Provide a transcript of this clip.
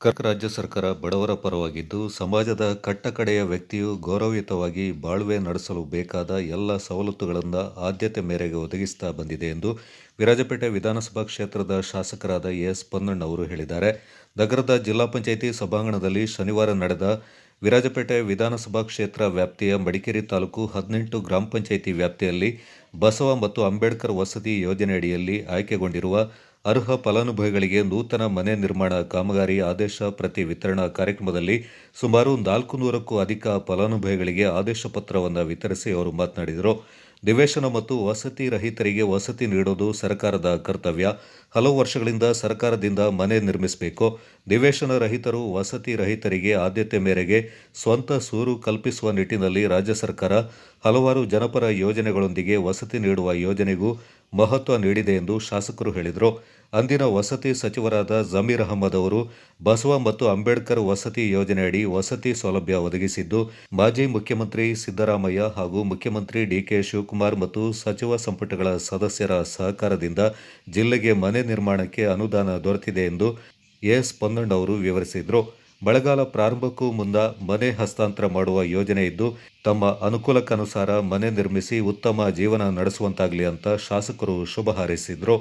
ರಾಜ್ಯ ಸರ್ಕಾರ ಬಡವರ ಪರವಾಗಿದ್ದು, ಸಮಾಜದ ಕಟ್ಟಕಡೆಯ ವ್ಯಕ್ತಿಯು ಗೌರವಯುತವಾಗಿ ಬಾಳ್ವೆ ನಡೆಸಲು ಬೇಕಾದ ಎಲ್ಲ ಸವಲತ್ತುಗಳನ್ನು ಆದ್ಯತೆ ಮೇರೆಗೆ ಒದಗಿಸುತ್ತಾ ಬಂದಿದೆ ಎಂದು ವಿರಾಜಪೇಟೆ ವಿಧಾನಸಭಾ ಕ್ಷೇತ್ರದ ಶಾಸಕರಾದ ಎಸ್ ಪೊನ್ನಣ್ಣವರು ಹೇಳಿದ್ದಾರೆ. ನಗರದ ಜಿಲ್ಲಾ ಪಂಚಾಯಿತಿ ಸಭಾಂಗಣದಲ್ಲಿ ಶನಿವಾರ ನಡೆದ ವಿರಾಜಪೇಟೆ ವಿಧಾನಸಭಾ ಕ್ಷೇತ್ರ ವ್ಯಾಪ್ತಿಯ ಮಡಿಕೇರಿ ತಾಲೂಕು 18 ಗ್ರಾಮ ಪಂಚಾಯಿತಿ ವ್ಯಾಪ್ತಿಯಲ್ಲಿ ಬಸವ ಮತ್ತು ಅಂಬೇಡ್ಕರ್ ವಸತಿ ಯೋಜನೆಯಡಿಯಲ್ಲಿ ಆಯ್ಕೆಗೊಂಡಿರುವ ಅರ್ಹ ಫಲಾನುಭವಿಗಳಿಗೆ ನೂತನ ಮನೆ ನಿರ್ಮಾಣ ಕಾಮಗಾರಿ ಆದೇಶ ಪ್ರತಿ ವಿತರಣಾ ಕಾರ್ಯಕ್ರಮದಲ್ಲಿ ಸುಮಾರು 400ಕ್ಕೂ ಅಧಿಕ ಫಲಾನುಭವಿಗಳಿಗೆ ಆದೇಶ ಪತ್ರವನ್ನು ವಿತರಿಸಿ ಅವರು ಮಾತನಾಡಿದರು. ನಿವೇಶನ ಮತ್ತು ವಸತಿ ರಹಿತರಿಗೆ ವಸತಿ ನೀಡುವುದು ಸರ್ಕಾರದ ಕರ್ತವ್ಯ. ಹಲವು ವರ್ಷಗಳಿಂದ ಸರ್ಕಾರದಿಂದ ಮನೆ ನಿರ್ಮಿಸಬೇಕು. ನಿವೇಶನ ರಹಿತರು, ವಸತಿ ರಹಿತರಿಗೆ ಆದ್ಯತೆ ಮೇರೆಗೆ ಸ್ವಂತ ಸೂರು ಕಲ್ಪಿಸುವ ನಿಟ್ಟಿನಲ್ಲಿ ರಾಜ್ಯ ಸರ್ಕಾರ ಹಲವಾರು ಜನಪರ ಯೋಜನೆಗಳೊಂದಿಗೆ ವಸತಿ ನೀಡುವ ಯೋಜನೆಗೂ ಮಹತ್ವ ನೀಡಿದೆ ಎಂದು ಶಾಸಕರು ಹೇಳಿದರು. ಅಂದಿನ ವಸತಿ ಸಚಿವರಾದ ಜಮೀರ್ ಅಹಮದ್ ಅವರು ಬಸವ ಮತ್ತು ಅಂಬೇಡ್ಕರ್ ವಸತಿ ಯೋಜನೆಯಡಿ ವಸತಿ ಸೌಲಭ್ಯ ಒದಗಿಸಿದ್ದು, ಮಾಜಿ ಮುಖ್ಯಮಂತ್ರಿ ಸಿದ್ದರಾಮಯ್ಯ ಹಾಗೂ ಮುಖ್ಯಮಂತ್ರಿ ಡಿಕೆ ಶಿವಕುಮಾರ್ ಮತ್ತು ಸಚಿವ ಸಂಪುಟಗಳ ಸದಸ್ಯರ ಸಹಕಾರದಿಂದ ಜಿಲ್ಲೆಗೆ ಮನೆ ನಿರ್ಮಾಣಕ್ಕೆ ಅನುದಾನ ದೊರೆತಿದೆ ಎಂದು ಎಸ್ ಪೊನ್ನಣ್ಣವರು ವಿವರಿಸಿದರು. ಮಳೆಗಾಲ ಪ್ರಾರಂಭಕ್ಕೂ ಮುನ್ನ ಮನೆ ಹಸ್ತಾಂತರ ಮಾಡುವ ಯೋಜನೆ ಇದ್ದು, ತಮ್ಮ ಅನುಕೂಲಕ್ಕನುಸಾರ ಮನೆ ನಿರ್ಮಿಸಿ ಉತ್ತಮ ಜೀವನ ನಡೆಸುವಂತಾಗಲಿ ಅಂತ ಶಾಸಕರು ಶುಭ ಹಾರೈಸಿದರು.